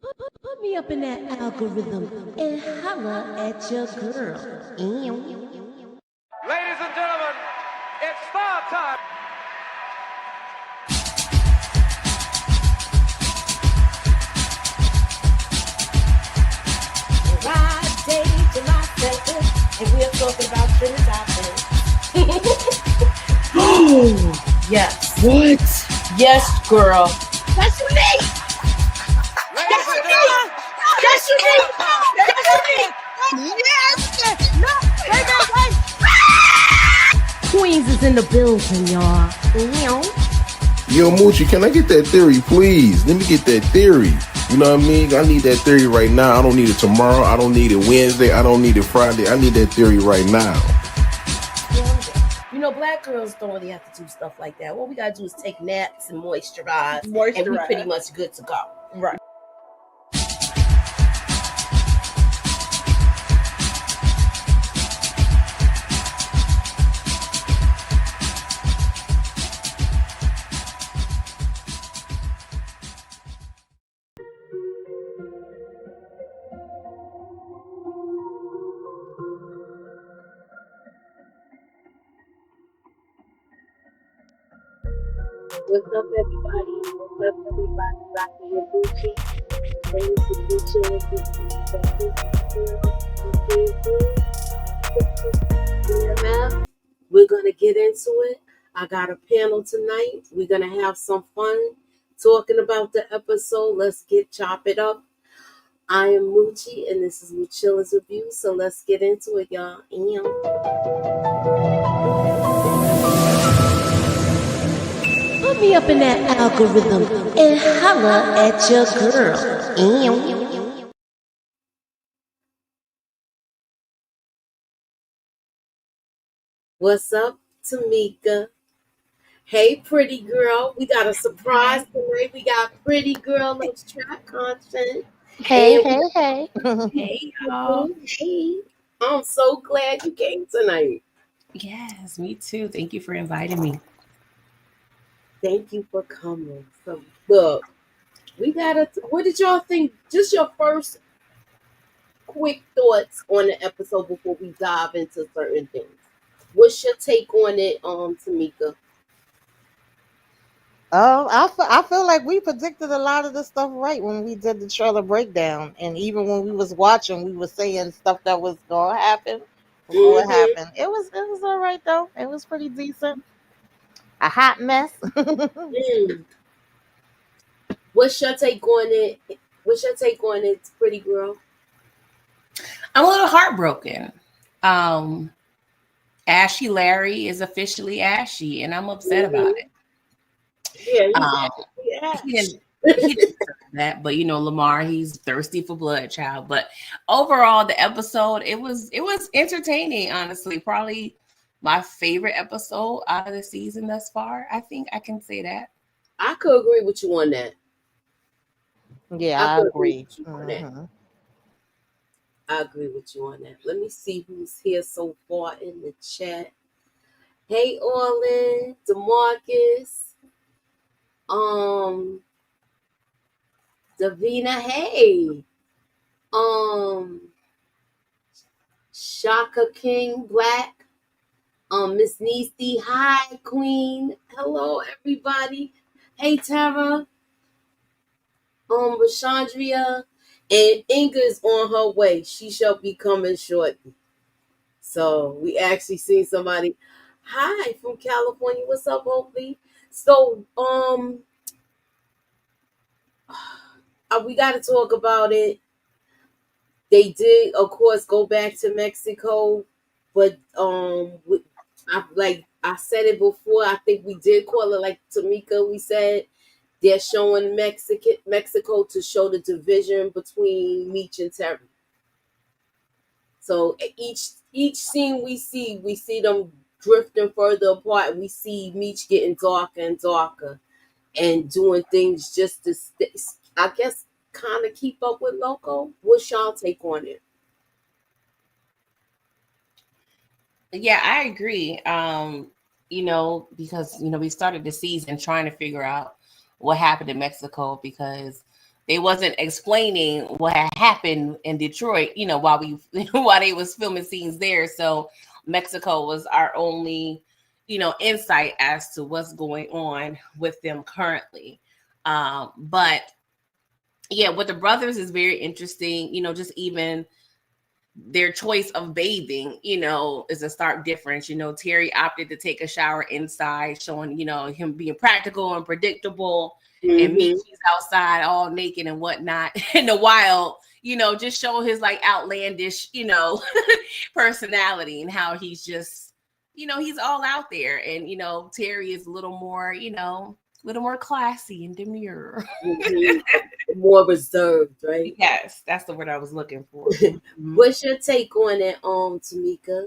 Put me up in that algorithm and holla at your girl. Ladies and gentlemen, it's star time. Friday, July 7th, and we're talking about Trinidad. Oh, Yes. what? Yes, girl. That's unique. Ladies and gentlemen, That's unique. That's unique. Yes. No, wait. Queens is in the building, y'all. Yo, Moochie, can I get that theory, please? Let me get that theory. You know what I mean? I need that theory right now. I don't need it tomorrow. I don't need it Wednesday. I don't need it Friday. I need that theory right now. You know, black girls don't really have to do stuff like that. What we gotta do is take naps and moisturize. And we pretty much good to go. Right. What's up, everybody? What's up, everybody? Rocking your Gucci. Thank you, Yeah, we're gonna get into it. I got a panel tonight. We're gonna have some fun talking about the episode. Let's chop it up. I am Moochie, and this is Moochilla's Review. So let's get into it, y'all. Put me up in that algorithm and holla at your girl. What's up, Tamika? Hey, pretty girl. We got a surprise tonight. We got pretty girl Let's Track content. Hey. Hey, y'all. Hey. I'm so glad you came tonight. Yes, me too. Thank you for inviting me. Thank you for coming. So, look, we gotta. What did y'all think? Just your first quick thoughts on the episode before we dive into certain things. What's your take on it, Tamika? I feel like we predicted a lot of the stuff right when we did the trailer breakdown, and even when we was watching, we were saying stuff that was gonna happen before it happened. It was all right though. It was pretty decent. A hot mess. What's your take on it? What's your take on it, pretty girl? I'm a little heartbroken. Ashy Larry is officially Ashy, and I'm upset about it. Yeah, he didn't deserve that, but Lamar, he's thirsty for blood, child. But overall, the episode it was entertaining. Honestly, probably my favorite episode out of the season thus far. I think I can say that. I could agree with you on that. Yeah, I agree. I agree with you on that. Let me see who's here so far in the chat. Hey, Orlin, DeMarcus, Davina, hey, Shaka King Black, Miss Neesty, hi, Queen, hello, everybody. Hey, Tara, Rashandria, and Inga is on her way. She shall be coming shortly. So we actually seen somebody. Hi from California. What's up, Opie? So we got to talk about it. They did, of course, go back to Mexico, but I said it before. I think we did call it like Tamika. We said they're showing Mexico to show the division between Meech and Terry. So each scene we see them drifting further apart, and we see Meech getting darker and darker and doing things just to, I guess, kind of keep up with Loco. What's y'all take on it? Yeah, I agree. Because we started the season trying to figure out what happened in Mexico because they wasn't explaining what had happened in Detroit, while we while they was filming scenes there. So Mexico was our only, insight as to what's going on with them currently. But yeah, with the brothers is very interesting. Just even their choice of bathing, is a stark difference. Terry opted to take a shower inside, showing, him being practical and predictable. And Michi's outside all naked and whatnot in the wild, just show his like outlandish, personality and how he's just, he's all out there. And, Terry is a little more, little more classy and demure. More reserved, right? Yes, that's the word I was looking for. What's your take on it, Tamika?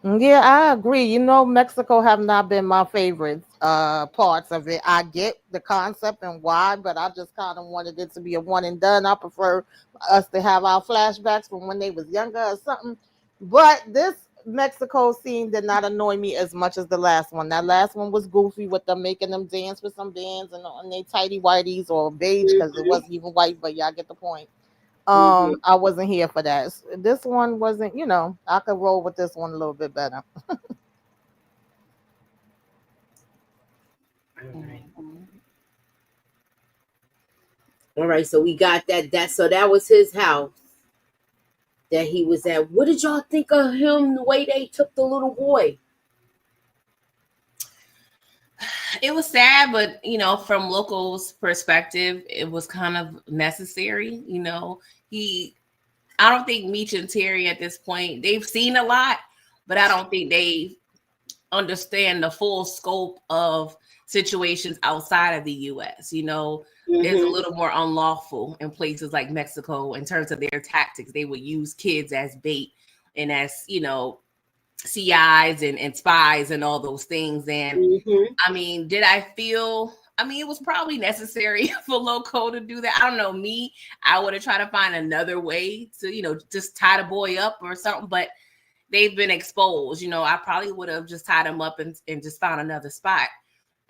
Yeah, I agree. Mexico have not been my favorite parts of it. I get the concept and why, but I just kind of wanted it to be a one and done. I prefer us to have our flashbacks from when they was younger or something. But this Mexico scene did not annoy me as much as the last one. That last one was goofy with them making them dance with some bands and on they tighty whities or beige because it wasn't even white, but y'all get the point. I wasn't here for that. This one wasn't, I could roll with this one a little bit better. All right, so we got that so that was his house that he was at. What did y'all think of him, the way they took the little boy? It was sad, but from Local's perspective, it was kind of necessary. I don't think Meech and Terry at this point, they've seen a lot, but I don't think they understand the full scope of situations outside of the US. It's a little more unlawful in places like Mexico in terms of their tactics. They would use kids as bait and as, CIs and spies and all those things. And I mean, did I feel, it was probably necessary for Loco to do that. I don't know, me, I would have tried to find another way to, just tie the boy up or something, but they've been exposed. I probably would have just tied him up and just found another spot.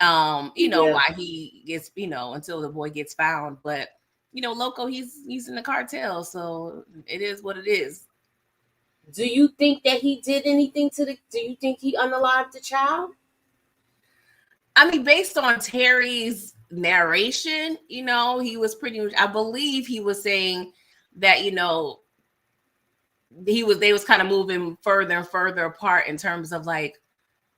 Why he gets, until the boy gets found. But, Loco, he's in the cartel, so it is what it is. Do you think that he did anything do you think he unalived the child? I mean, based on Terry's narration, he was pretty much, I believe he was saying that, they was kind of moving further and further apart in terms of like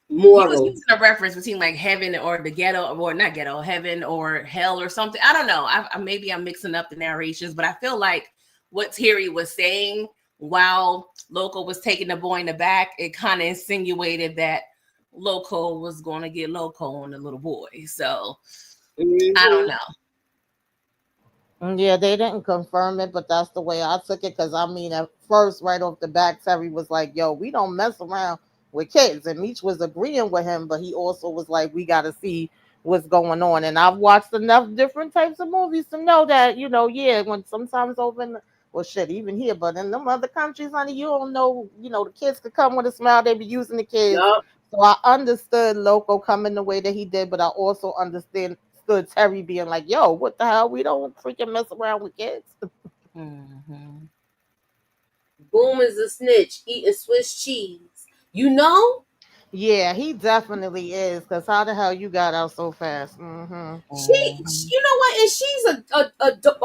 morals. He was using a reference between like heaven or the ghetto, or not ghetto, heaven or hell or something. I don't know. Maybe I'm mixing up the narrations, but I feel like what Terry was saying while Loco was taking the boy in the back, it kind of insinuated that Loco was going to get Loco on the little boy. So I don't know. Yeah, they didn't confirm it, but that's the way I took it. Because at first, right off the bat, Terry was like, "Yo, we don't mess around with kids," and Meech was agreeing with him, but he also was like, "We got to see what's going on." And I've watched enough different types of movies to know that, when sometimes even here, but in them other countries, honey, you don't know, the kids could come with a smile, they be using the kids. Yep. So I understood Loco coming the way that he did, but I also understood Terry being like, "Yo, what the hell? We don't freaking mess around with kids." Boom is a snitch, eating Swiss cheese. Yeah, he definitely is. Because how the hell you got out so fast? She, you know what? And she's a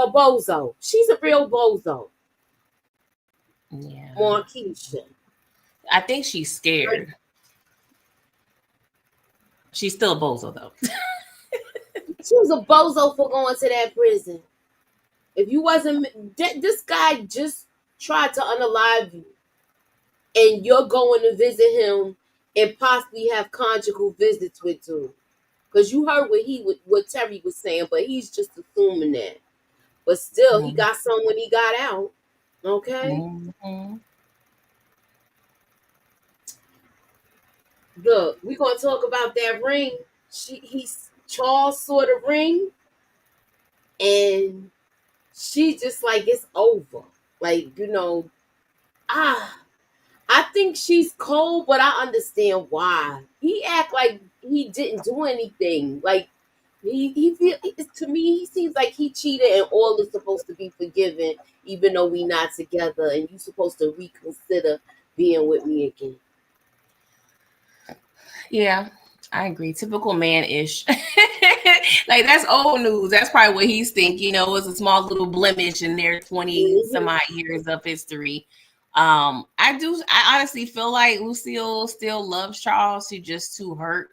bozo. She's a real bozo. Yeah, Marquisha. I think she's scared. She's still a bozo though. She was a bozo for going to that prison. If you wasn't, this guy just tried to unalive you, and you're going to visit him and possibly have conjugal visits with him. Because you heard what Terry was saying, but he's just assuming that. But still, he got some when he got out. Okay? Look, we're going to talk about that ring. Charles saw the ring, and she just like, it's over. Like, I think she's cold, but I understand why. He act like he didn't do anything. Like, He feel to me he seems like he cheated and all is supposed to be forgiven, even though we not together, and you supposed to reconsider being with me again. Yeah, I agree. Typical man ish. Like that's old news. That's probably what he's thinking. You know, it was a small little blemish in their 20 some Hmm. odd years of history. I honestly feel like Lucille still loves Charles. She's just too hurt,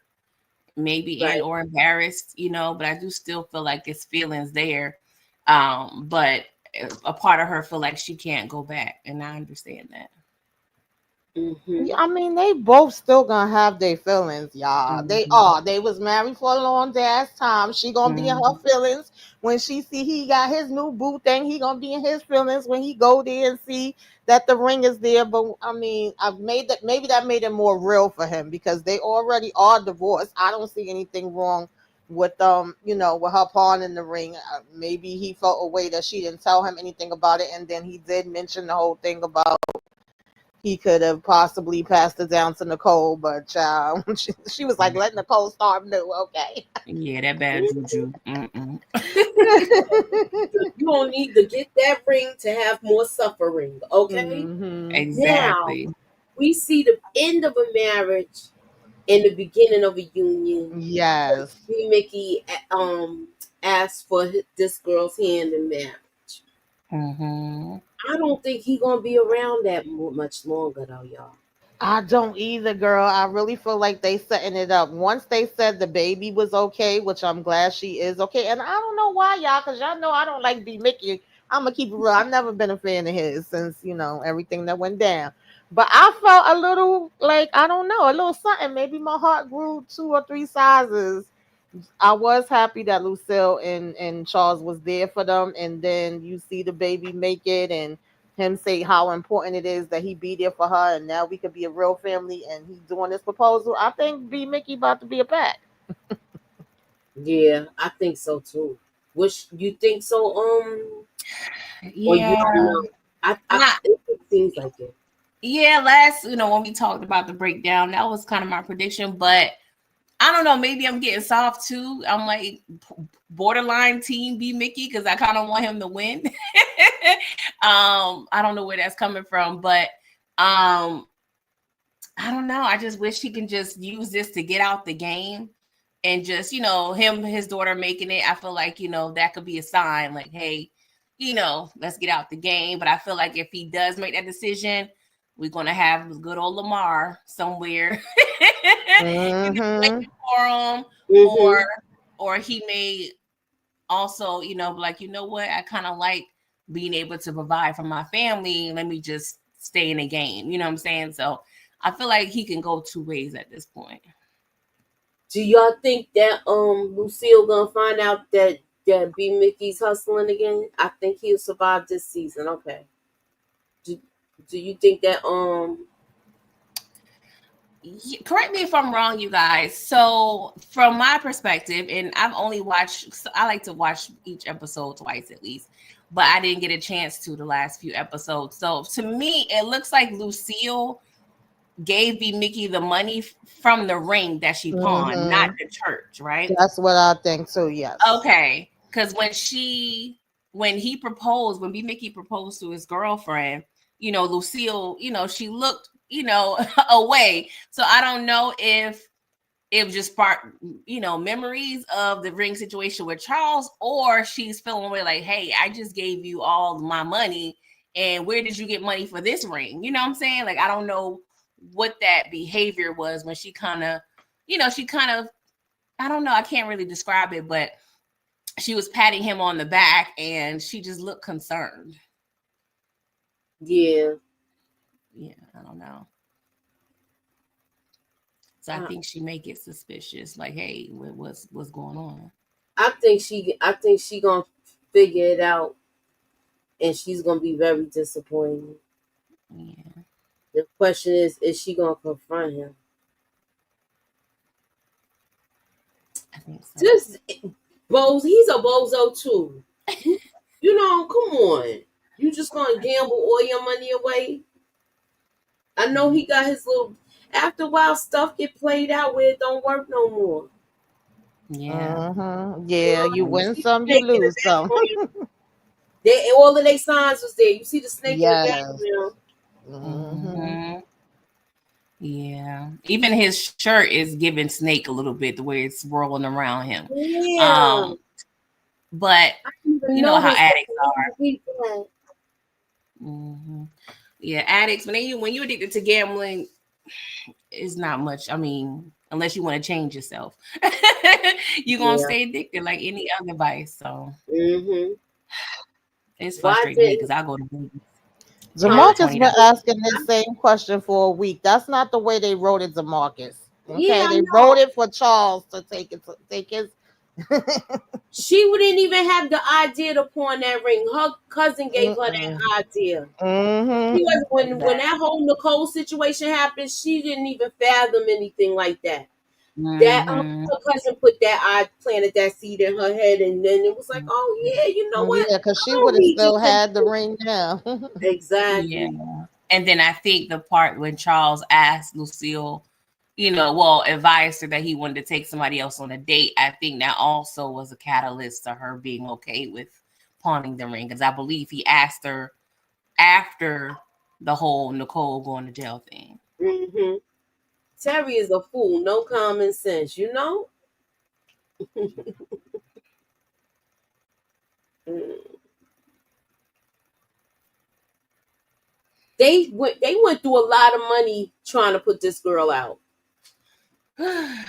maybe and Right. or embarrassed, you know, but I do still feel like his feelings there. But a part of her feel like she can't go back, and I understand that. Yeah, Hmm. I mean, they both still gonna have their feelings, y'all. They Mm-hmm. are. They was married for a long ass time. She gonna be in her Mm-hmm. feelings when she see he got his new boo thing. He gonna be in his feelings when he go there and see that the ring is there. But I mean, I've made that, maybe that made it more real for him because they already are divorced. I don't see anything wrong with with her pawn in the ring. Maybe he felt a way that she didn't tell him anything about it, and then he did mention the whole thing about he could have possibly passed it down to Nicole, but she was like, let Nicole start new. Okay. Yeah, that bad juju. Mm-mm. You don't need to get that ring to have more suffering, okay? Hmm. Now Exactly. we see the end of a marriage and the beginning of a union. Yes. B. Mickey asked for this girl's hand in marriage. Mm-hmm. I don't think he gonna be around that much longer though, y'all. I don't either, girl. I really feel like they setting it up. Once they said the baby was okay, which I'm glad she is okay. And I don't know why, y'all, because y'all know I don't like B Mickey. I'm gonna keep it real. I've never been a fan of his since, everything that went down. But I felt a little like, I don't know, a little something. Maybe my heart grew 2 or 3 sizes. I was happy that Lucille and Charles was there for them, and then you see the baby make it, and him say how important it is that he be there for her, and now we could be a real family, and he's doing this proposal. I think B Mickey about to be a pack. Yeah, I think so too. Which you think so, or you Yeah. don't know? I Not, it seems like it. yeah, last, when we talked about the breakdown, that was kind of my prediction, but I don't know, maybe I'm getting soft too. I'm like borderline team B Mickey because I kind of want him to win. I don't know where that's coming from, but um I don't know. I just wish he can just use this to get out the game and just, his daughter making it. I feel like, that could be a sign like, hey, let's get out the game. But I feel like if he does make that decision, we're going to have good old Lamar somewhere Mm-hmm. waiting for him, or, Hmm. or he may also, be like, you know what? I kind of like being able to provide for my family. Let me just stay in the game. You know what I'm saying? So I feel like he can go two ways at this point. Do y'all think that Lucille gonna find out that B Mickey's hustling again? I think he'll survive this season. Okay. Do, do you think that Correct me if I'm wrong, you guys. So, from my perspective, and I've only watched, so I like to watch each episode twice at least, but I didn't get a chance to the last few episodes. So, to me, it looks like Lucille gave B Mickey the money from the ring that she pawned, not Mm-hmm. the church, right? That's what I think too. Yes. Okay, because when B Mickey proposed to his girlfriend, Lucille, she looked, away. So I don't know if it just sparked, memories of the ring situation with Charles, or she's feeling away like, hey, I just gave you all my money, and where did you get money for this ring? You know what I'm saying? Like I don't know what that behavior was when she kind of, I don't know, I can't really describe it, but she was patting him on the back and she just looked concerned. yeah? Yeah, I don't know. So I Uh, think she may get suspicious, like, hey, what's going on? I think she gonna figure it out, and she's gonna be very disappointed. Yeah, The question is she gonna confront him? I think so. Just he's a bozo too. Come on. You just gonna gamble all your money away? I know he got his little. After a while, stuff get played out where it don't work no more. Yeah. Yeah, you win some, you Snake in the lose some. background. All of their signs was there. You see the snake in the Yes. background. Hmm. Hmm. Yeah. Even his shirt is giving Snake a little bit the way it's rolling around him. Yeah. Um, but I didn't even you know how notice that addicts the are. people. Hmm. Yeah, addicts when you addicted to gambling, it's not much. I mean, unless you want to change yourself, you're gonna Yeah. stay addicted like any other vice. So Mm-hmm. it's Why frustrating me didn't, because I go to Vegas huh? for Jamarcus been $20. asking this same question for a week. That's not the way they wrote it, Jamarcus. Yeah, Okay, I they know. wrote it for Charles to take his. She wouldn't even have the idea to pawn that ring. Her cousin gave her Mm-mm. that idea. She Mm-hmm. was when Exactly. that whole Nicole situation happened. She didn't even fathom anything like that. That Hmm. her cousin put that planted that seed in her head, and then it was like, oh yeah, you know what? Yeah, because she I'm would gonna have read still this had the into ring now. Yeah. exactly. And then I think the part when Charles asked Lucille, advised her that he wanted to take somebody else on a date, I think that also was a catalyst to her being okay with pawning the ring. Because I believe he asked her after the whole Nicole going to jail thing. Hmm. Terry is a fool, no common sense, you know. Mm. They went through a lot of money trying to put this girl out, and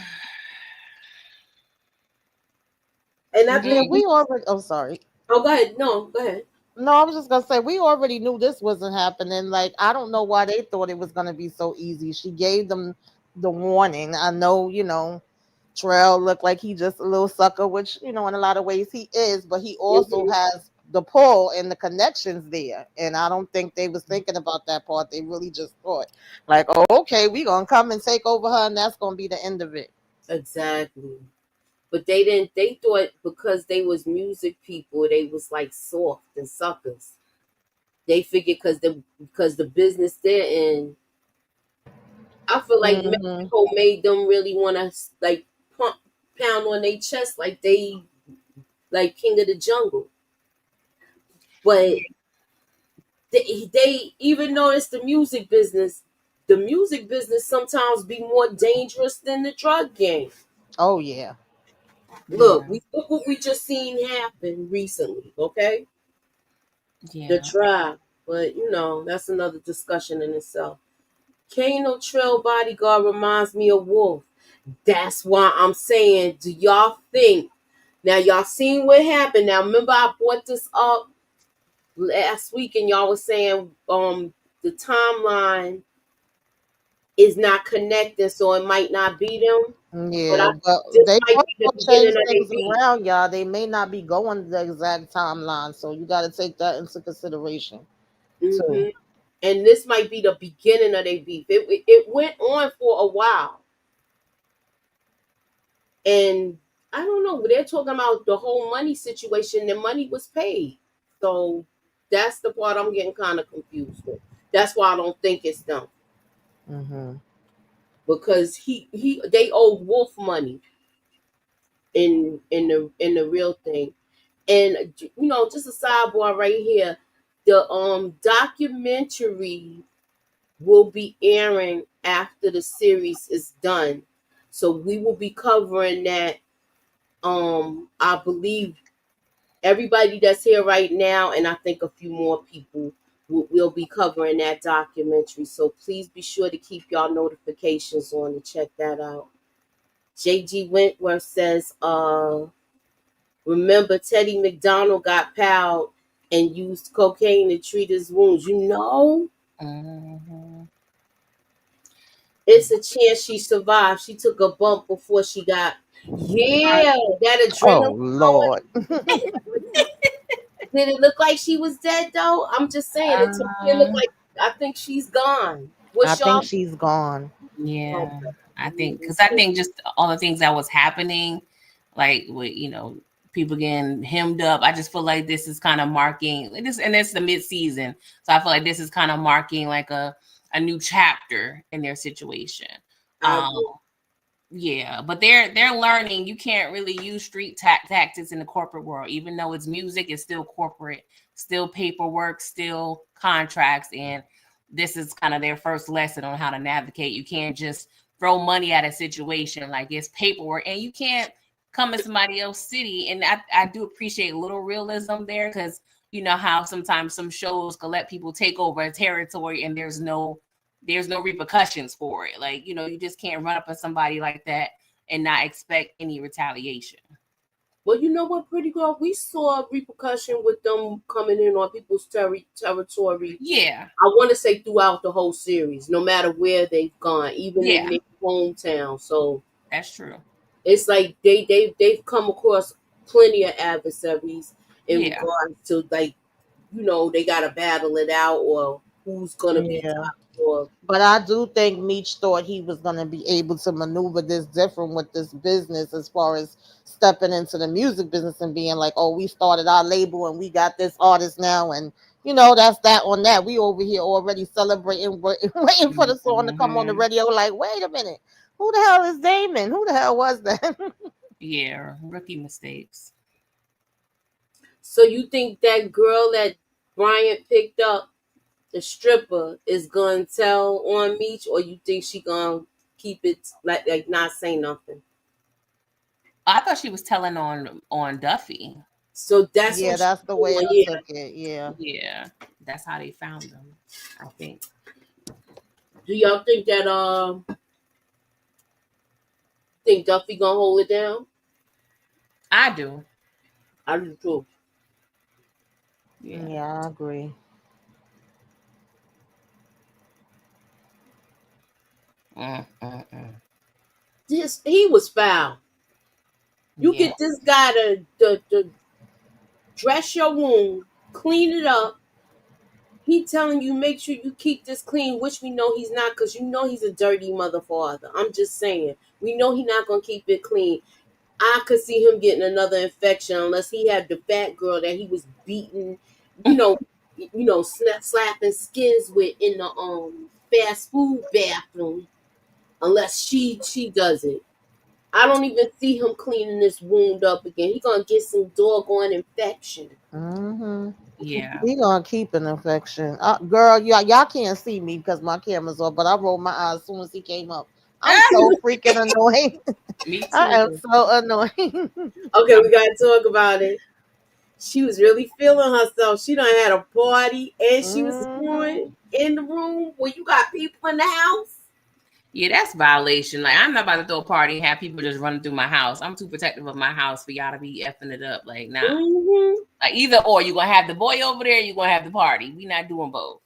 I Yeah, think Mm. we already. Oh, sorry. oh, go ahead. No, go ahead. No, I was just gonna say we already knew this wasn't happening. Like, I don't know why they thought it was gonna be so easy. She gave them the warning. I know, Terrell looked like he just a little sucker, which in a lot of ways he is, but he also Hmm. has the pull and the connections there. And I don't think they was thinking about that part. They really just thought, like, oh, okay, we gonna come and take over her, and that's gonna be the end of it. Exactly. But they didn't. They thought because they was music people, they was like soft and suckers. They figured because the business they're in, I feel like Hmm. Mexico made them really want to like pump, pound on their chest like they like king of the jungle. But they even though it's the music business sometimes be more dangerous than the drug game. Oh yeah. Look, Yeah. look what we just seen happen recently. Okay, the Yeah. tribe, but that's another discussion in itself. Kano Trail Bodyguard reminds me of Wolf. That's why I'm saying, do y'all think now y'all seen what happened? Now remember I brought this up last week and y'all was saying the timeline is not connected, so it might not be them. But Yeah, but this they might be the also beginning change of their things beat. around, y'all. They may not be going the exact timeline, so you got to take that into consideration too. Hmm. And this might be the beginning of their beef. It went on for a while, and I don't know. They're talking about the whole money situation. The money was paid, so that's the part I'm getting kind of confused with. That's why I don't think it's them Hmm. because they owe Wolf money in the real thing. And just a sidebar right here, the documentary will be airing after the series is done. So we will be covering that. I believe everybody that's here right now, and I think a few more people will be covering that documentary. So please be sure to keep y'all notifications on to check that out. JG Wentworth says, remember Teddy McDonald got palled and used cocaine to treat his wounds. Hmm. It's a chance she survived. She took a bump before she got. Yeah, that Oh adrenaline Lord. going. Did it look like she was dead though? I'm just saying. It to me, it looked Um, like I think she's gone. I What's think y'all? she's gone. yeah. Okay. I think just all the things that was happening, like with people getting hemmed up. I just feel like this is kind of marking this, and it's the mid season, so I feel like this is kind of marking like a new chapter in their situation. I Um, agree. Yeah, but they're learning you can't really use street tactics in the corporate world. Even though it's music, it's still corporate, still paperwork, still contracts, and this is kind of their first lesson on how to navigate. You can't just throw money at a situation, like it's paperwork, and you can't come in somebody else's city. And I do appreciate a little realism there, because you know how sometimes some shows can let people take over a territory and there's no repercussions for it. Like, you just can't run up on somebody like that and not expect any retaliation. Well, you know what, pretty girl, we saw repercussion with them coming in on people's territory. Yeah. I want to say throughout the whole series, no matter where they've gone, even in Yeah, their hometown. So that's true. it's like they've come across plenty of adversaries in Yeah. regards to, like, they gotta battle it out, or who's gonna be Yeah. top, or But I do think Meech thought he was going to be able to maneuver this different with this business, as far as stepping into the music business and being like, oh, we started our label and we got this artist now. And, that's that on that. We over here already celebrating, waiting for the song to come on the Mm-hmm. radio. Like, wait a minute. Who the hell is Damon? Who the hell was that? Yeah, rookie mistakes. so you think that girl that Bryant picked up, the stripper, is gonna tell on Meech, or you think she gonna keep it like not say nothing? I thought she was telling on Duffy. So that's Yeah, what she's that's the way doing. I Yeah. took it. Yeah. Yeah, that's how they found them, I think. Do y'all think that think Duffy gonna hold it down? I do. I do too. Yeah. Yeah, I agree. Mm-mm-mm. He was foul. You Yeah. get this guy to dress your wound, clean it up. He telling you make sure you keep this clean, which we know he's not, because he's a dirty mother father. I'm just saying. We know he's not gonna keep it clean. I could see him getting another infection unless he had the fat girl that he was beating, you know, slapping skins with in the fast food bathroom. Unless she does it. I don't even see him cleaning this wound up again. He gonna get some doggone infection. Mm-hmm. Yeah. He gonna keep an infection. Girl, y'all can't see me because my camera's off, but I rolled my eyes as soon as he came up. I'm so freaking annoying. Me I am too. so annoying. Okay, we gotta talk about it. She was really feeling herself. She done had a party and she was Hmm. going in the room where you got people in the house. Yeah, that's violation. Like, I'm not about to throw a party and have people just running through my house. I'm too protective of my house for y'all to be effing it up. Like, nah. Mm-hmm. Like, either or, you gonna have the boy over there, you gonna have the party. We not doing both.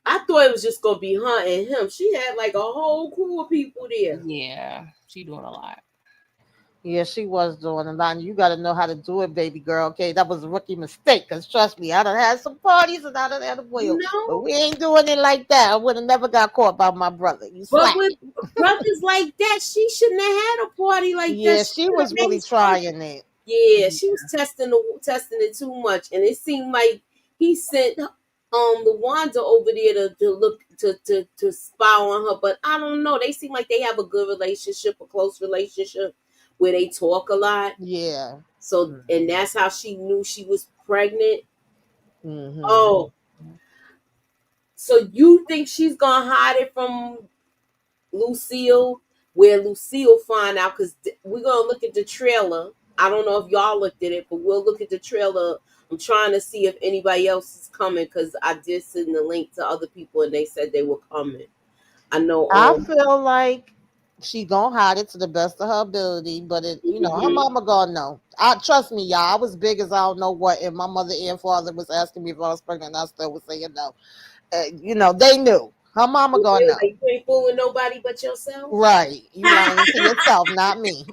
I thought it was just gonna be her and him. She had like a whole crew of people there. Yeah, she doing a lot. Yeah, she was doing a lot. And you got to know how to do it, baby girl. Okay, that was a rookie mistake. Cause trust me, I done had some parties and I done had a boil, but No, we ain't doing it like that. I would have never got caught by my brother. You but with slacking. brothers like that, she shouldn't have had a party like that. Yeah, She she should have was really made some. trying it. Yeah, she was testing it too much, and it seemed like he sent the Wanda over there to look to spy on her. But I don't know. They seem like they have a good relationship, a close relationship, where they talk a lot. Yeah. So, and that's how she knew she was pregnant. Mm-hmm. Oh, so you think she's gonna hide it from Lucille, where Lucille find out? Because we're gonna look at the trailer. I don't know if y'all looked at it, but we'll look at the trailer. I'm trying to see if anybody else is coming, because I did send the link to other people and they said they were coming. I know. I feel like she gonna hide it to the best of her ability, but her Mhm. mama gonna know. I trust me, y'all. I was big as I don't know what, and my mother and father was asking me if I was pregnant. And I still was saying no. They knew. Her mama They gonna was know. like, you ain't fooling nobody but yourself. Right? You lying to yourself, not me.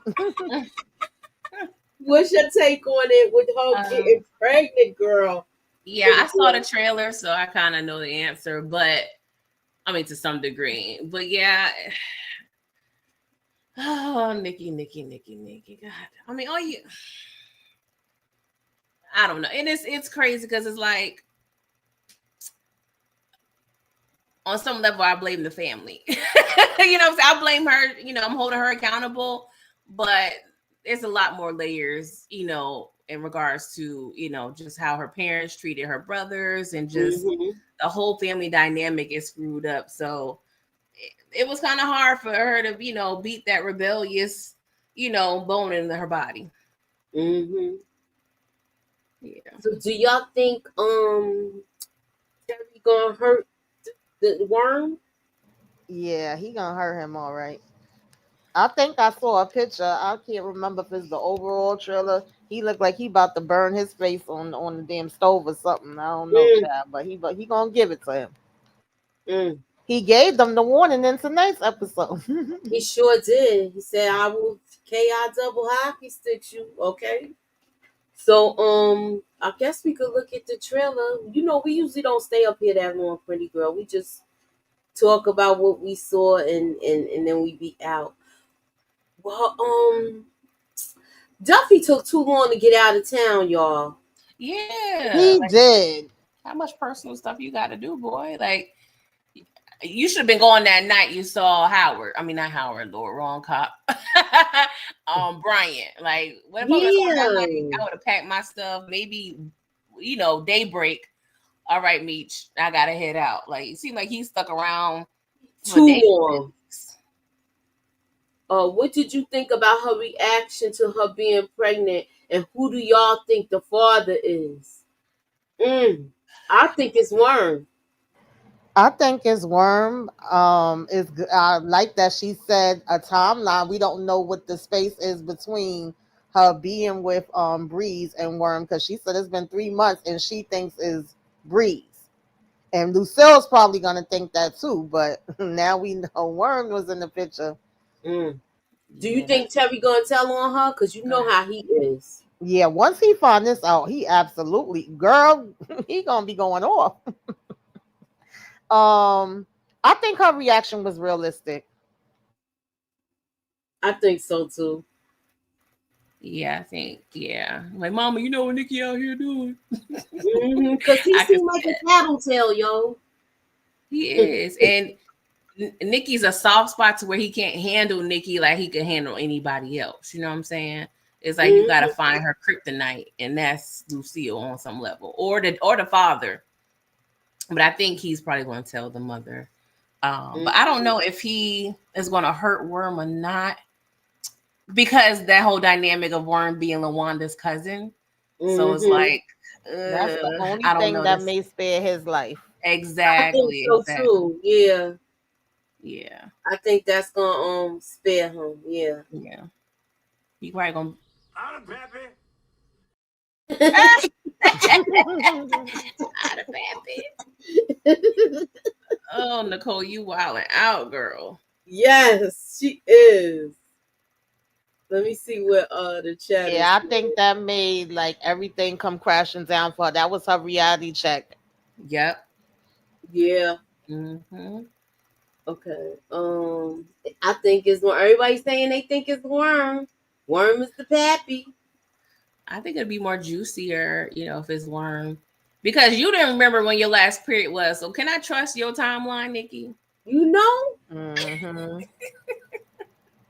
What's your take on it with her Um, getting pregnant, girl? yeah, Pretty I saw the girl. trailer, so I kind of know the answer, but I mean, to some degree. But yeah. Oh, Nikki. God. I mean, I don't know. And it's crazy because it's like, on some level, I blame the family. You know what I'm saying? I blame her. I'm holding her accountable, but there's a lot more layers, in regards to, just how her parents treated her brothers and just Mm-hmm. the whole family dynamic is screwed up. So it was kind of hard for her to, beat that rebellious, bone into her body. Mm-hmm. Yeah. So do y'all think Terry gonna hurt the worm? Yeah, he gonna hurt him all right. I think I saw a picture. I can't remember if it's the overall trailer. He looked like he about to burn his face on the damn stove or something. I don't know, Mm, child, but he gonna give it to him. mm. He gave them the warning in tonight's episode. He sure did. He said, "I will KI double hockey sticks you." Okay. So I guess we could look at the trailer. We usually don't stay up here that long, pretty girl. We just talk about what we saw and then we be out. Well, Duffy took too long to get out of town, y'all. Yeah. He Like, did. how much personal stuff you got to do, boy? Like, you should have been going that night you saw Howard. I mean, not Howard, Lord, wrong cop. Brian. Like, what if I would have gone that night? Yeah, I would have packed my stuff, maybe, daybreak. All right, Meech, I gotta head out. Like, it seemed like he stuck around for too days. long. What did you think about her reaction to her being pregnant, and who do y'all think the father is? I think it's Worm. I think it's Worm. I like that she said a timeline. We don't know what the space is between her being with Breeze and Worm because she said it's been 3 months and she thinks is Breeze. And Lucille's probably gonna think that too, but now we know Worm was in the picture. Mm. Do you Yeah, think Terry gonna tell on her? Cause you know how he is. Yeah, once he find this out, he absolutely girl, he gonna be going off. I think her reaction was realistic. I think so too. yeah, I think, yeah. Like, Mama, you know what Nikki out here doing? Cause he I could seemed see like a that. tattletale, yo. He is. And Nikki's a soft spot to where he can't handle Nikki like he can handle anybody else. You know what I'm saying? It's like you gotta Mhm. find her kryptonite, and that's Lucille on some level, or the father. But I think he's probably going to tell the mother. But I don't know if he is going to hurt Worm or not, because that whole dynamic of Worm being LaWanda's cousin. So it's Mhm. like, That's the only I don't thing know that this may spare his life. I think exactly. so Exactly. too. Yeah. Yeah. I think that's gonna spare him. Yeah. Yeah. He probably gonna. I'm Peppy. Out of bad. Oh, Nicole, you wilding out, girl. Yes, she is. Let me see what the chat is. Yeah, I think that made like everything come crashing down for her. That was her reality check. Yep. Yeah. Mm-hmm. Okay. I think it's Worm. Everybody's saying they think it's Worm. Worm is the pappy. I think it'd be more juicier, if it's Worm. Because you didn't remember when your last period was. So can I trust your timeline, Nikki? You know, Mm-hmm.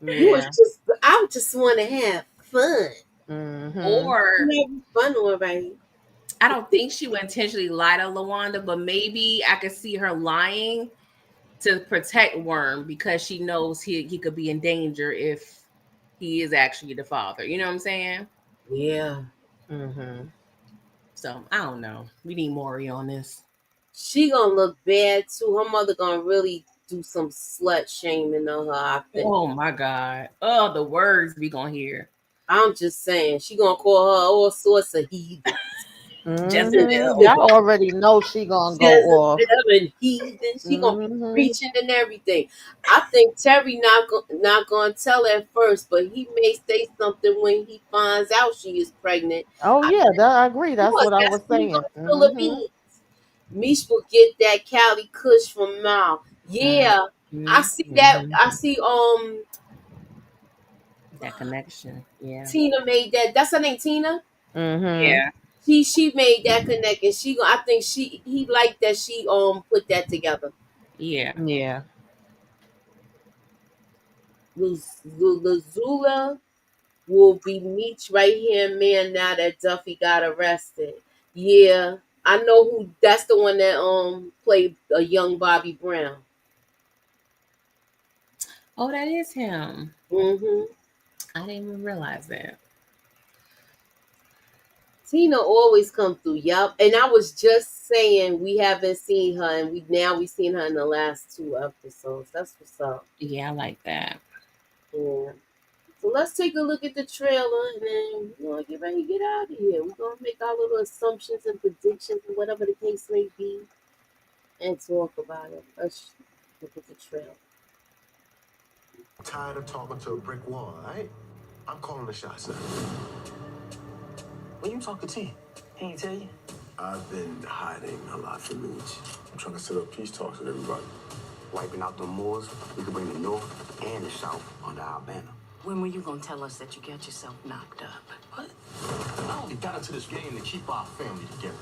you was Yeah. just. I just want to have fun. Mm-hmm. Or Having fun, all right. I don't think she would intentionally lie to LaWanda, but maybe I could see her lying to protect Worm because she knows he could be in danger if he is actually the father. You know what I'm saying? Yeah. Mm-hmm. So I don't know. We need Maury on this. She gonna look bad too. Her mother gonna really do some slut shaming on her. I think. Oh my God. Oh, the words we gonna hear. I'm just saying. She gonna call her all sorts of heathen. Mm-hmm. Jezebel. Y'all already know she gonna go off. Jezebel and heathen. She gonna be Mm-hmm. preaching and everything. I think Terry not gonna tell at first, but he may say something when he finds out she is pregnant. Oh I yeah, I agree. That's course, what I that's was when he saying. gonna spill the Mm-hmm. beans. Mish will get that Cali Kush from Mal. Yeah, I see that. Mm-hmm. I see. That connection. Yeah. Tina made that. That's her name, Tina. Mm-hmm. Yeah. She made that connection. I think he liked that she put that together. Yeah. Yeah. Lazula will be Meech's right hand man now that Duffy got arrested. Yeah, I know who. That's the one that played a young Bobby Brown. Oh, that is him. Mm-hmm. I didn't even realize that. Tina always come through. Yup. And I was just saying we haven't seen her, and we seen her in the last two episodes. That's what's up. Yeah, I like that. Yeah. So let's take a look at the trailer, and then we're gonna get ready to get out of here. We're gonna make our little assumptions and predictions, and whatever the case may be, and talk about it. Let's look at the trailer. Tired of talking to a brick wall, right? I'm calling the shots now. When you talk to T, he ain't tell you? I've been hiding a lot from Mitch. I'm trying to set up peace talks with everybody. Wiping out the Moors, we can bring the North and the South under our banner. When were you gonna tell us that you got yourself knocked up? What? I only got into this game to keep our family together.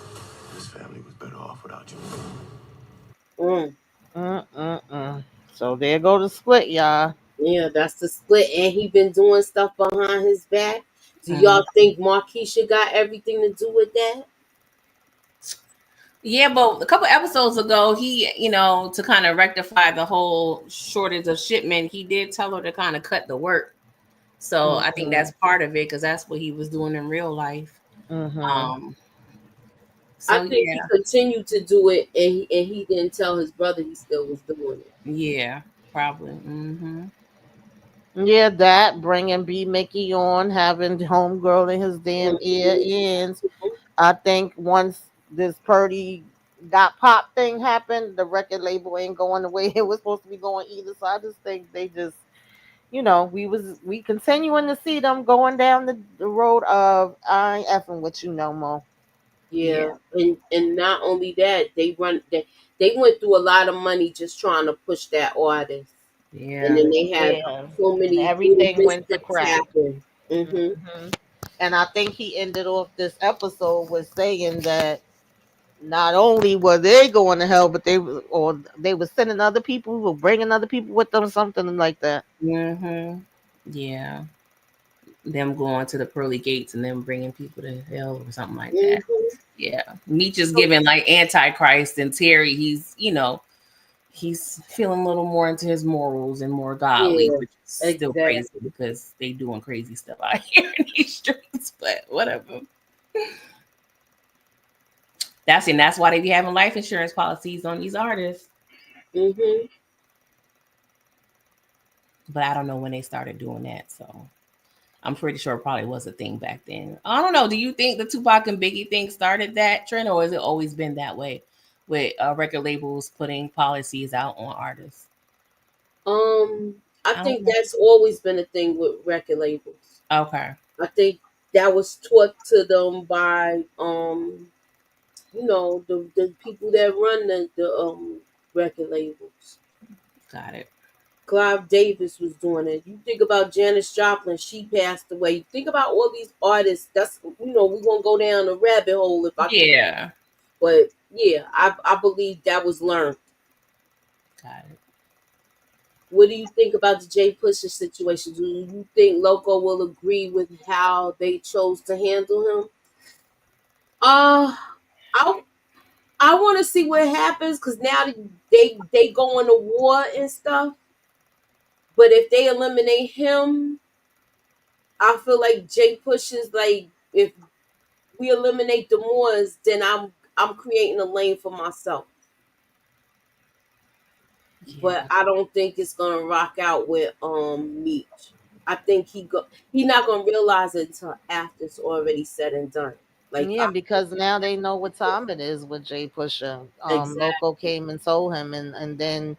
This family was better off without you. Mm. So there go the split, y'all. Yeah, that's the split, and he been doing stuff behind his back. Do Mhm. y'all think Marquisha got everything to do with that? Yeah, but a couple episodes ago, he, to kind of rectify the whole shortage of shipment, he did tell her to kind of cut the work. So I think that's part of it because that's what he was doing in real life. Mm-hmm. Um, I so think he yeah, continued to do it, and he didn't tell his brother he still was doing it. yeah, probably. Hmm. Yeah, that bringing B Mickey on, having homegirl in his damn ear Mhm. ends. I think once this Purdy got pop thing happened, the record label ain't going the way it was supposed to be going either. So I just think they just, we continuing to see them going down the road of I ain't effing with you no more. Yeah, Yeah, and not only that, they went through a lot of money just trying to push that artist, and yeah, then they had Yeah, so and many little everything went to missteps crap. happen. Hmm. Hmm. And I think he ended off this episode with saying that not only were they going to hell, but they were sending other people, were bringing other people with them, something like that. hmm, yeah. Them going to the pearly gates and then bringing people to hell or something like that. Hmm. Yeah, Meech is So, giving like Antichrist, and Terry, he's feeling a little more into his morals and more godly, yeah, which is still crazy exactly. because they doing crazy stuff out here in these streets. But whatever. That's why they be having life insurance policies on these artists. Hmm. But I don't know when they started doing that, so I'm pretty sure it probably was a thing back then. I don't know. Do you think the Tupac and Biggie thing started that trend, or has it always been that way with record labels putting policies out on artists? I I don't think know. that's always been a thing with record labels. Okay, I think that was taught to them by the people that run the record labels. got it. Clive Davis was doing it. You think about Janis Joplin, she passed away. You think about all these artists. That's we're gonna go down a rabbit hole if I keep. Yeah, But yeah, I believe that was learned. got it. What do you think about the Jay Pusha situation? Do you think Loco will agree with how they chose to handle him? Uh, I I want to see what happens because now they going to war and stuff. But if they eliminate him, I feel like Jay Pusha's like if we eliminate the Moors, then I'm creating a lane for myself. But Yeah, I don't think it's gonna rock out with Meech. I think he not gonna realize it until after it's already said and done. Like Yeah, I because now they know what time it is with Jay Pusha. Loco exactly. came and told him, and then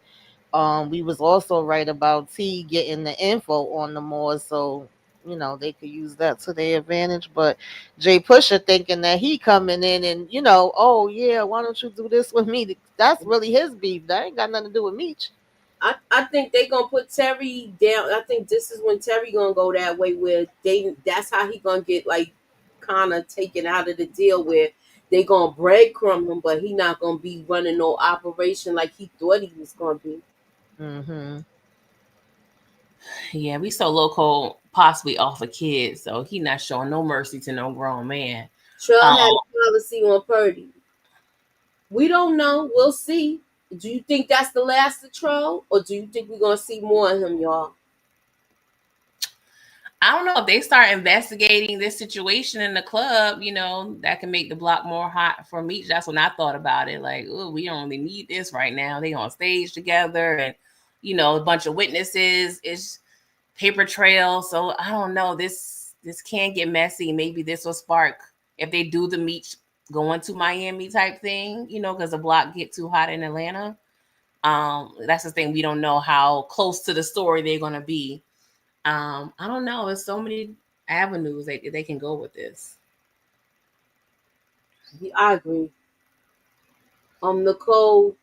we was also right about T getting the info on the Moors, so they could use that to their advantage. But Jay Pusha thinking that he coming in and oh yeah, why don't you do this with me? That's really his beef. That ain't got nothing to do with Meech. I think they gonna put Terry down. I think this is when Terry gonna go that way where that's how he gonna get like kind of taken out of the deal where they gonna breadcrumb him, but he not gonna be running no operation like he thought he was gonna be. Mm-hmm. Yeah, we so local, possibly off a kid, so he not showing no mercy to no grown man. Trell Um, had a policy on Purdy. We don't know. We'll see. Do you think that's the last of Trell, or do you think we're gonna see more of him, y'all? I don't know if they start investigating this situation in the club, that can make the block more hot for Meech. That's when I thought about it. Like, oh, we don't really need this right now. They on stage together, and a bunch of witnesses. It's paper trail. So I don't know. This can get messy. Maybe this will spark if they do the Meech going to Miami type thing. Because the block get too hot in Atlanta. That's the thing. We don't know how close to the story they're gonna be. I don't know. There's so many avenues they can go with this. I agree. Nicole,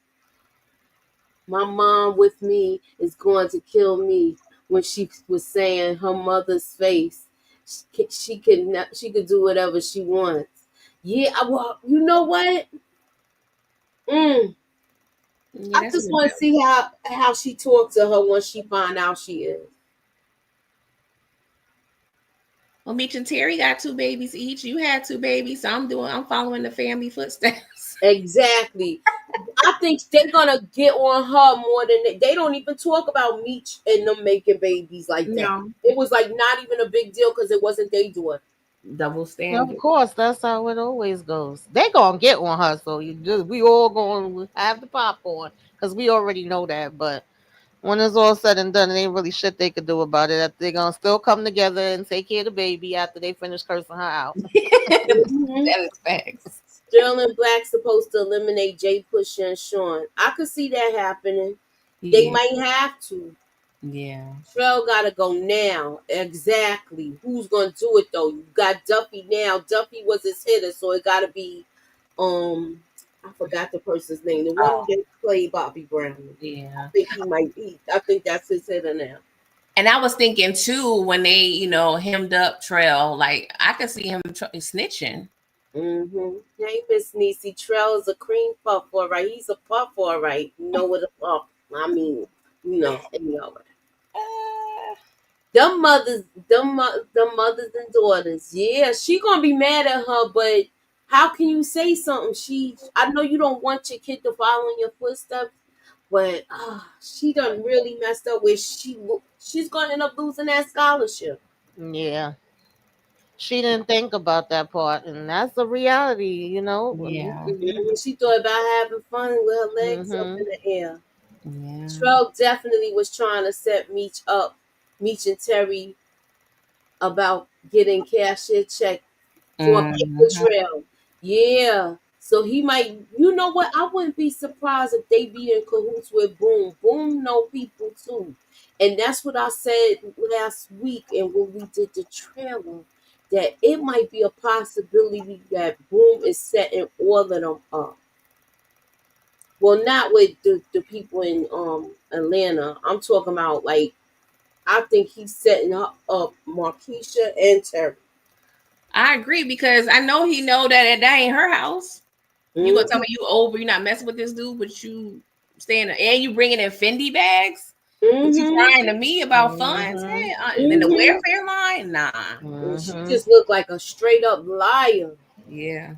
my mom with me is going to kill me when she was saying her mother's face. She could do whatever she wants. Yeah, well, you know what? Mm, Yeah, I that's just what want to see how she talks to her once she find out she is. Well, Meech and Terry got 2 babies each. You had 2 babies, so I'm following the family footsteps. Exactly. I think they're gonna get on her more than they don't even talk about Meech and them making babies like that. No. It was like not even a big deal because it wasn't they doing. Double Of standard. course, that's how it always goes. They gonna get on her, so we all gonna have the popcorn because we already know that. But when it's all said and done, it ain't really shit they could do about it. They're gonna still come together and take care of the baby after they finish cursing her out. Mm-hmm. That is facts. Sterling Black's supposed to eliminate Jay Pusha and Sean. I could see that happening. They Yeah. might have to. Yeah. Trell gotta go now. Exactly. Who's gonna do it though? You got Duffy now. Duffy was his hitter, so it gotta be I forgot the person's name. The one Oh, that played Bobby Brown. I yeah. think he might be. I think that's his hitter now. And I was thinking too when they, hemmed up Trail, like I could see him snitching. Mm-hmm. Hey, Miss Niecy. Trell is a cream puff, all right. He's a puff, all right. You know what a puff. I mean, anyhow. Uh, Them mothers and daughters. Yeah, she gonna be mad at her, but how can you say something? I know you don't want your kid to follow in your footsteps, but she done really messed up. Where she's gonna end up losing that scholarship. Yeah, she didn't think about that part, and that's the reality. yeah. She thought about having fun with her legs up Mm-hmm. in the air. Yeah. Trell definitely was trying to set Meech and Terry about getting cashier check for a paper Mhm. trail. Yeah. So he might, you know what? I wouldn't be surprised if they be in cahoots with Boom. Boom know people too. And that's what I said last week and when we did the trailer, that it might be a possibility that Boom is setting all of them up. Well, not with the people in Atlanta. I'm talking about like I think he's setting up Markeisha and Terry. I agree because I know he know that ain't her house. You gonna tell Mm-hmm. me you over? You not messing with this dude, but you staying and you bringing in Fendi bags. But you Mm-hmm. crying to me about funds? Mm-hmm. Hey, in the Mm-hmm. welfare line? Nah. And she Mm-hmm. just looked like a straight up liar. Yeah.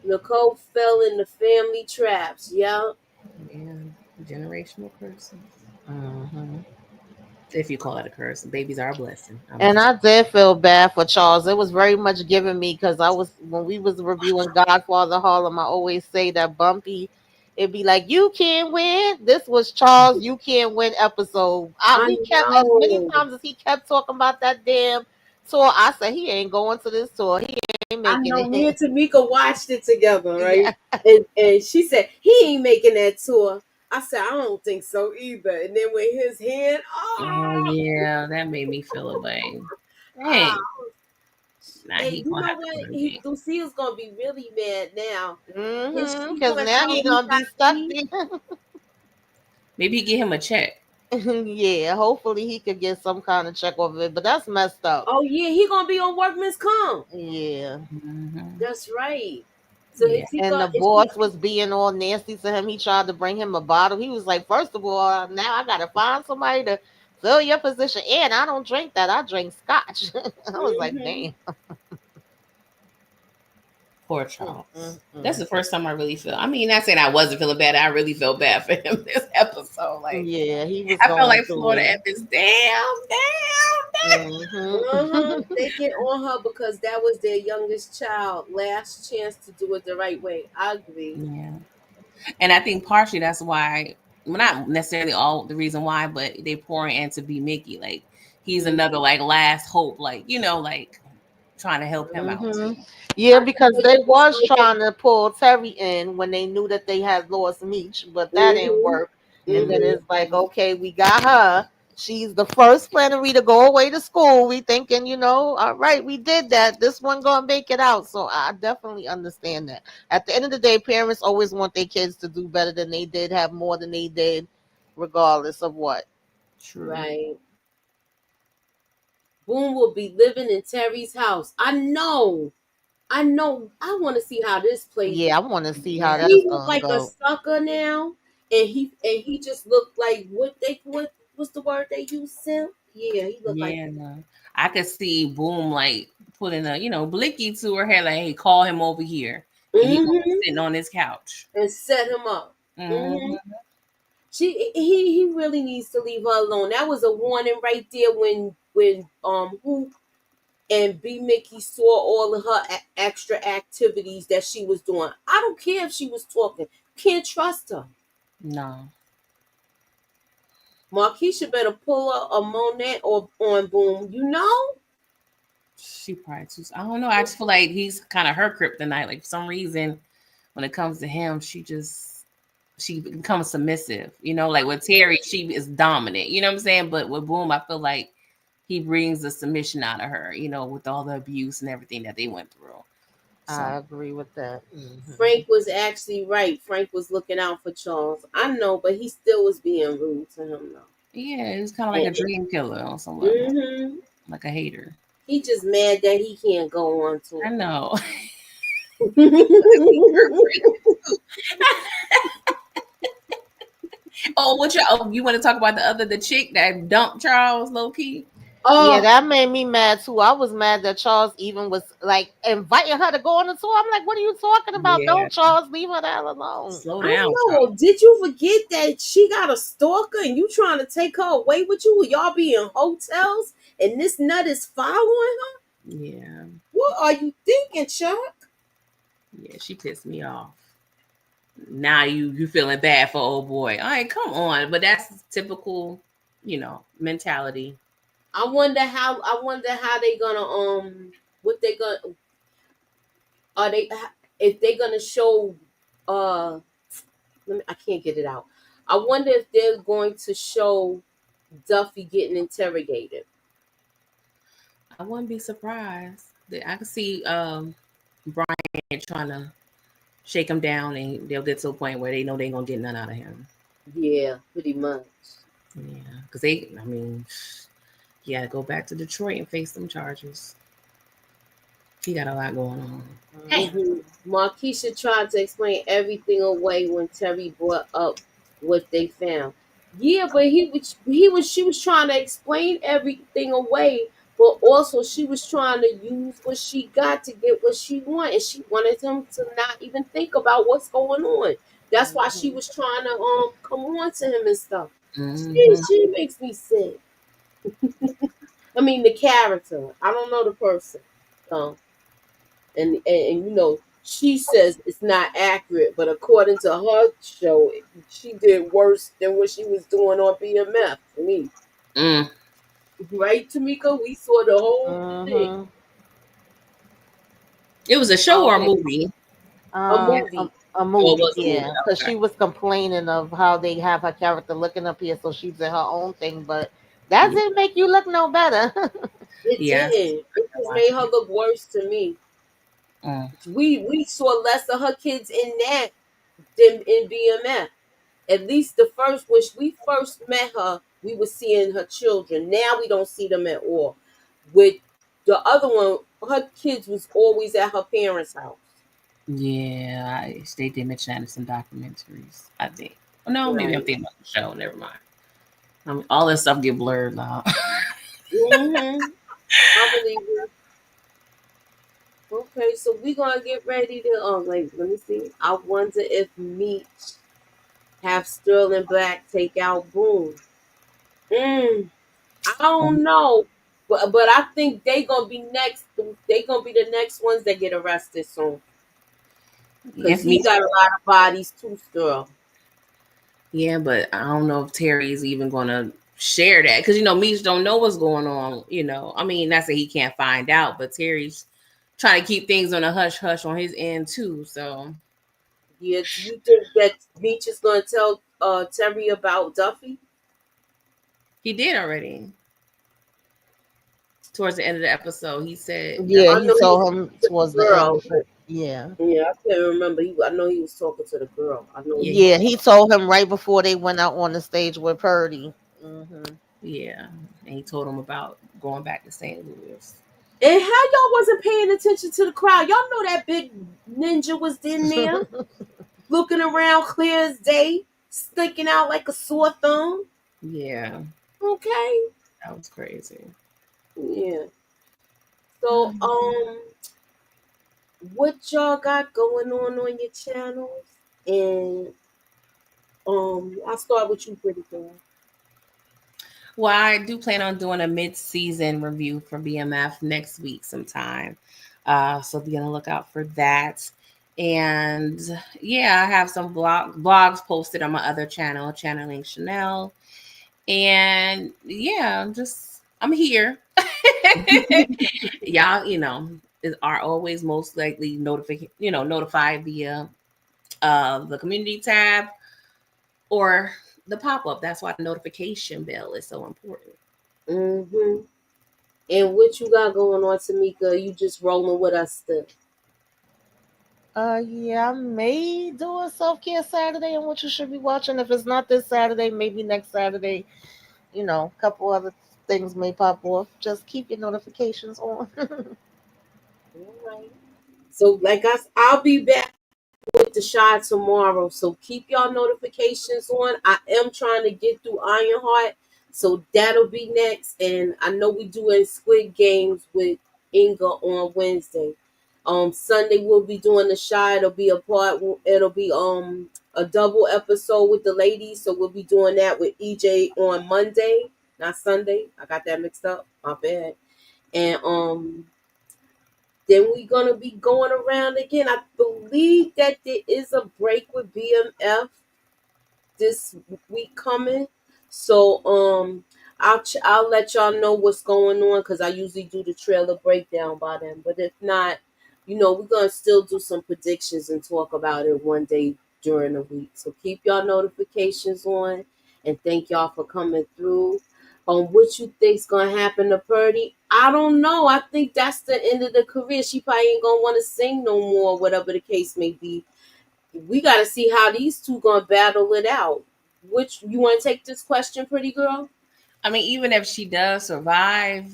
Nicole fell in the family traps. Yeah. Yeah. Generational curses. Mm-hmm. If you call it a curse, babies are a blessing. I'm And just I did feel bad for Charles. It was very much giving me because I was when we was reviewing Godfather Harlem. I always say that Bumpy, it'd be like you can't win. This was Charles. You can't win episode. I We kept as many know. times as he kept talking about that damn tour. I said he ain't going to this tour. He ain't I making know. Me and it. Tamika watched it together, right? Yeah. And she said he ain't making that tour. I said I don't think so either. And then with his hand, oh yeah, that made me feel a way. ah, Dang. Nah, hey, he you gonna know have to what? come to me. Lucile's gonna be really mad now. Is she Because gonna now tell he him he gonna be gotta stuck leave? there. Maybe get him a check. Yeah. Hopefully he could get some kind of check off of it. But that's messed up. Oh yeah, he gonna be on workman's comp. Yeah. Mhm. That's right. So Yeah. And the is she boss was being all nasty to him. He tried to bring him a bottle. He was like, first of all, now I gotta find somebody to fill your position. And I don't drink that. I drink scotch. I was like, mm-hmm, damn. Poor Mm, Charles. mm, That's mm. the first time I really feel. I mean, not saying I wasn't feeling bad. I really felt bad for him this episode. Like Yeah, he was I felt going like through Florida it. Evans. Damn. uh-huh. Hmm. They get on her because that was their youngest child. Last chance to do it the right way. I agree. Yeah. And I think partially that's why, well, not necessarily all the reason why, but they pouring into B Mickey. Like he's another like last hope, like like trying to help him out Hmm. too. Yeah, I can because tell they you this was right trying to pull Terry in when they knew that they had lost Meech, but that didn't Mm-hmm. work. And then Mm-hmm. it's like, okay, we got her. She's the first planetary to go away to school. We thinking, all right, we did that. This one gonna make it out. So I definitely understand that. At the end of the day, parents always want their kids to do better than they did, have more than they did, regardless of what. True. Right. Boone will be living in Terry's house. I know. I know. I want to see how this plays. Yeah, I want to see how Yeah. that's He look gonna like a go. sucker now, and he just looked like what's the word they use? Simp. Yeah, he looked like. Yeah. No. I could see Boom like putting a blicky to her hair, like, hey, call him over here. And he gonna be Mm-hmm. sitting on his couch. And set him up. Mm-hmm. Hmm. He really needs to leave her alone. That was a warning right there when who and B Mickey saw all of her extra activities that she was doing. I don't care if she was talking. Can't trust her. No. Marquisha better pull a Monet or on Boom. You know? She probably too. I don't know. I just feel like he's kind of her kryptonite. Like for some reason, when it comes to him, she becomes submissive. Like with Terry, she is dominant. You know what I'm saying? But with Boom, I feel like he brings the submission out of her. With all the abuse and everything that they went through. So I agree with that. Hmm. Frank was actually right. Frank was looking out for Charles. I know, but he still was being rude to him though. yeah, it was kind of like a And, dream killer on some level, mm-hmm. like a hater. He just mad that he can't go on I tour. know. Mm-hmm. Oh, you want to talk about the chick that dumped Charles low key? Yeah, Oh, that made me mad too. I was mad that Charles even was like inviting her to go on the tour. I'm like, what are you talking about? Yeah, Don't Charles leave her the hell alone. slow I down, know. Charles. Did you forget that she got a stalker and you trying to take her away with you? Y'all be in hotels and this nut is following her? Yeah, What are you thinking, Chuck? yeah, she pissed me off. Now you feeling bad for old boy. All right, come on. But that's typical, mentality. I wonder how they gonna what they gonna are they if they gonna show uh I can't get it out. I wonder if they're going to show Duffy getting interrogated. I wouldn't be surprised. I could see Brian trying to shake him down, and they'll get to a point where they know they ain't gonna get none out of him. Yeah, pretty much. Yeah, because I mean, he got to go back to Detroit and face some charges. He got a lot going on. Hey. Mm-hmm. Marquisha tried to explain everything away when Terry brought up what they found. Yeah, but she was trying to explain everything away, but also she was trying to use what she got to get what she wanted. And she wanted him to not even think about what's going on. That's why she Hmm. was trying to come on to him and stuff. Hmm. She makes me sick. I mean the character. I don't know the person. Um, and she says it's not accurate, but according to her show, she did worse than what she was doing on BMF to me. Mm. Right, Tamika? We saw the whole thing. Hmm. It was a show or a Okay, movie? a Um, a, movie. a Oh, it movie, was a movie. yeah, because Okay. she was complaining of how they have her character looking up here, so she's in her own thing. But that Yeah. didn't make you look no better. It Yeah. didn't. It I just watched made her it. look worse to me. Mm. We saw less of her kids in that than in BMF. At least the first when we first met her, we were seeing her children. Now we don't see them at all. With the other one, her kids was always at her parents' house. Yeah, they did mention that in some documentaries, I think. Oh, no, maybe I'm Right. thinking about the show. Never mind. I mean, all this stuff get blurred now. Mm-hmm. I believe you. Okay, so we gonna get ready to wait, let me see. I wonder if Meech have Sterling Black take out Boom. Mm, I don't know. But I think they gonna be next. They gonna be the next ones that get arrested soon. Cause If he me, got a lot of bodies too, still. yeah, but I don't know if Terry's even gonna share that because Meech don't know what's going on. I mean, not that he can't find out, but Terry's trying to keep things on a hush hush on his end too. So Yeah, do you think that Meech is gonna tell Terry about Duffy? he did already. Towards the end of the episode, he said Yeah, I Duffy. he know he was told him talking to the towards the end girl. before. Yeah. Yeah, I can't remember. I know he was talking to the girl. I know he Yeah, was Yeah, he talking. told him right before they went out on the stage with Purdy. yeah, and he told him about going back to St. Louis. And how y'all wasn't paying attention to the crowd? Y'all know that big ninja was in there, looking around clear as day, sticking out like a sore thumb. Yeah, Okay. that was crazy. Yeah. So, what y'all got going on your channels? And I'll start with you, pretty girl. Well, I do plan on doing a mid-season review for BMF next week sometime. So be on the lookout for that. And yeah, I have some blogs posted on my other channel, Channeling Chanel. And yeah, I'm here. Y'all, are always most likely notified via the community tab or the pop-up. That's why the notification bell is so important. Mm-hmm. And what you got going on, Tamika? You just rolling with us still. Yeah, I may do a self care Saturday and what you should be watching. If it's not this Saturday, maybe next Saturday. A couple other things may pop off. Just keep your notifications on. All right. So, like I'll be back with the shot tomorrow. So keep y'all notifications on. I am trying to get through Ironheart. So that'll be next. And I know we doing Squid Games with Inga on Wednesday. Sunday we'll be doing the shy. It'll be a double episode with the ladies. So we'll be doing that with EJ on Monday, not Sunday. I got that mixed up. My bad. And then we're gonna be going around again. I believe that there is a break with BMF this week coming. So I'll let y'all know what's going on because I usually do the trailer breakdown by then. But if not, we're gonna still do some predictions and talk about it one day during the week. So keep y'all notifications on and thank y'all for coming through. What you think's gonna happen to Purdy? I don't know. I think that's the end of the career. She probably ain't gonna want to sing no more, whatever the case may be. We got to see how these two gonna battle it out. Which you want to take this question, pretty girl? I mean, even if she does survive,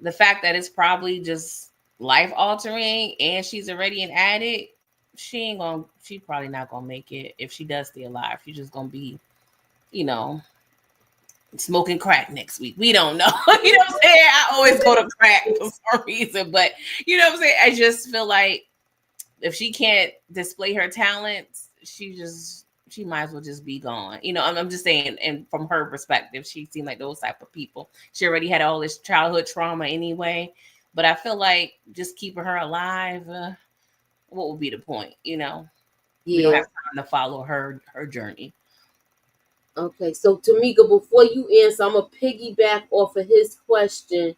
the fact that it's probably just life altering and she's already an addict, she's probably not gonna make it if she does stay alive. She's just gonna be, you know, smoking crack next week. We don't know. You know what I'm saying? I always go to crack for some reason, but you know what I'm saying? I just feel like if she can't display her talents, she might as well just be gone. I'm just saying, and from her perspective, she seemed like those type of people. She already had all this childhood trauma anyway, but I feel like just keeping her alive, what would be the point? We don't Yeah. have time to follow her journey. Okay. So Tamika, before you answer, I'm gonna piggyback off of his question.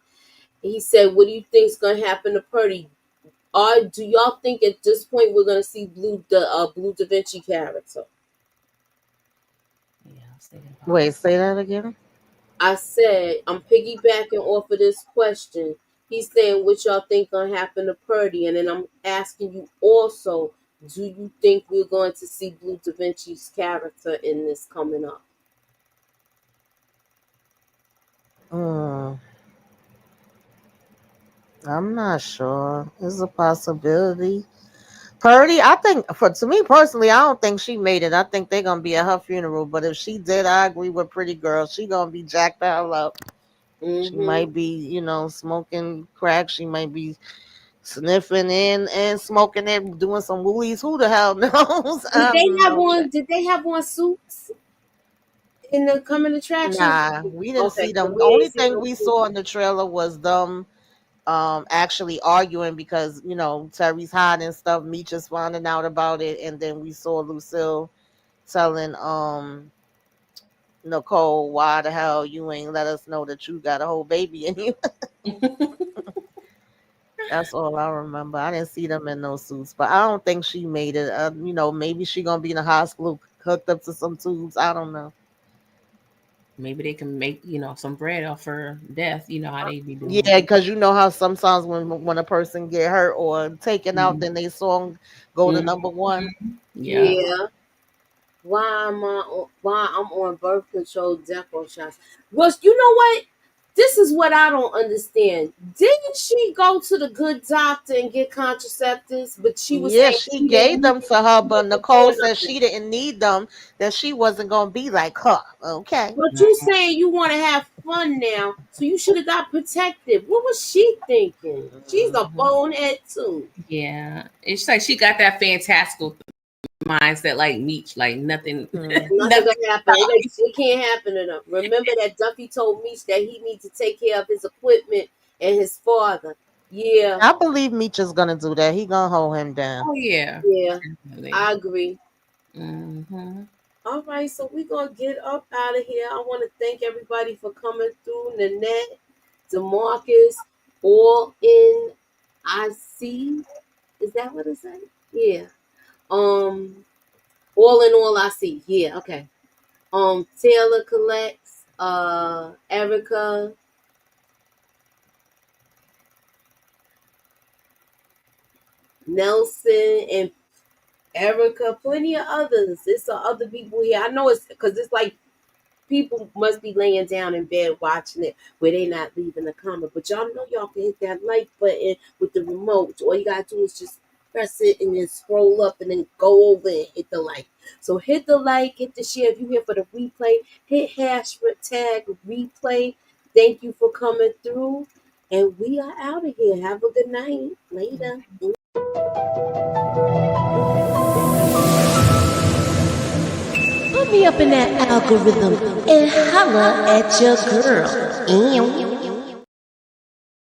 He said, "What do you think's gonna happen to Purdy? Do y'all think at this point we're gonna see Blue Da Vinci character?" Yeah, I was thinking about Wait, say that again. I said I'm piggybacking off of this question. He's saying what y'all think gonna happen to Purdy, and then I'm asking you also, do you think we're going to see Blue Da Vinci's character in this coming up? Hmm. I'm not sure. It's a possibility. Purdy, I think to me personally, I don't think she made it. I think they're gonna be at her funeral. But if she did, I agree with Pretty Girl. She gonna be jacked the hell up. She Mm-hmm. might be, smoking crack. She might be sniffing in and smoking it, doing some woolies. Who the hell knows? Did I have they have no on? check. Did they have on suits in the coming attractions? Nah, we didn't Okay, see because them. The we only ain't see thing no we suits. saw in the trailer was them actually arguing because Terry's hiding stuff. Meech is finding out about it, and then we saw Lucille telling Nicole, why the hell you ain't let us know that you got a whole baby in you? That's all I remember. I didn't see them in those suits, but I don't think she made it. Maybe she gonna be in the hospital hooked up to some tubes. I don't know. Maybe they can make, some bread off her death. You know how they be doing. Yeah, because you know how sometimes when a person get hurt or taken out, Mhm. then they song go to Mhm. number one. Yeah. Yeah. Why I'm on birth control depo shots? Well, you know what? This is what I don't understand. Didn't she go to the good doctor and get contraceptives? But she was Yeah, saying she she didn't gave need them them. to her, She but wasn't Nicole doing said nothing. she didn't need them, that she wasn't gonna be like her. Okay. But you saying you want to have fun now, so you should have got protected. What was she thinking? She's a Mhm. bonehead too. Yeah. It's like she got that fantastical mindset like Meech, like nothing, Mhm. Nothing nothing. gonna happen. It can't happen to them. Remember that Duffy told Meech that he needs to take care of his equipment and his father. Yeah, I believe Meech is gonna do that. He gonna hold him down. Oh yeah. yeah, Definitely. I agree. Hmm. All right, so we're gonna get up out of here. I want to thank everybody for coming through. Nanette, Demarcus, all in I see. Is that what it said? Yeah. Um, all in all I see. Yeah, okay. Taylor collects, Erica, Nelson, and Erica, plenty of others. There's some other people here. I know it's because it's like people must be laying down in bed watching it where they not leaving a comment. But y'all know y'all can hit that like button with the remote. All you gotta do is just press it and then scroll up and then go over and hit the like. So hit the like, hit the share. If you here for the replay, hit hashtag replay. Thank you for coming through. And we are out of here. Have a good night. Later. Put me up in that algorithm and holla at your girl. Ew.